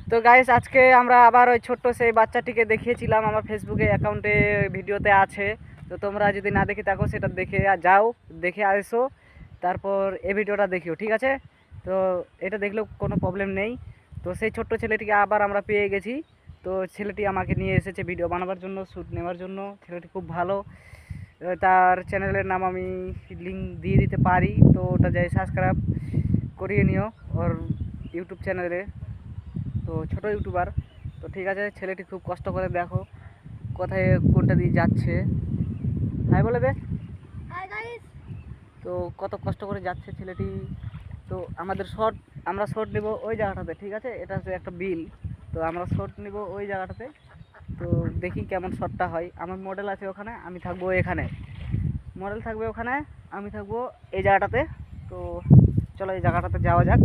তো গাইস, আজকে আমরা আবার ওই ছোট্ট সেই বাচ্চাটিকে দেখিয়েছিলাম, আমার ফেসবুকে অ্যাকাউন্টে ভিডিওতে আছে। তো তোমরা যদি না দেখে থাকো সেটা দেখে যাও, দেখে আসো, তারপর এই ভিডিওটা দেখিও, ঠিক আছে? তো এটা দেখলেও কোনো প্রবলেম নেই। তো সেই ছোট্ট ছেলেটিকে আবার আমরা পেয়ে গেছি। তো ছেলেটি আমাকে নিয়ে এসেছে ভিডিও বানাবার জন্য, শ্যুট নেওয়ার জন্য। ছেলেটি খুব ভালো। তার চ্যানেলের নাম আমি লিঙ্ক দিয়ে দিতে পারি, তো ওটা যাই সাবস্ক্রাইব করিয়ে নিও ওর ইউটিউব চ্যানেলে। তো ছোটো ইউটিউবার। তো ঠিক আছে, ছেলেটি খুব কষ্ট করে, দেখো কোথায় কোনটা দিয়ে যাচ্ছে। হাই বলে দে। তো কত কষ্ট করে যাচ্ছে ছেলেটি। তো আমরা শর্ট নেব ওই জায়গাটাতে, ঠিক আছে? এটা হচ্ছে একটা বিল। তো আমরা শর্ট নেব ওই জায়গাটাতে। তো দেখি কেমন শর্টটা হয়। আমার মডেল আছে ওখানে, আমি থাকবো এখানে। মডেল থাকবে ওখানে, আমি থাকবো এই জায়গাটাতে। তো চলো এই জায়গাটাতে যাওয়া যাক।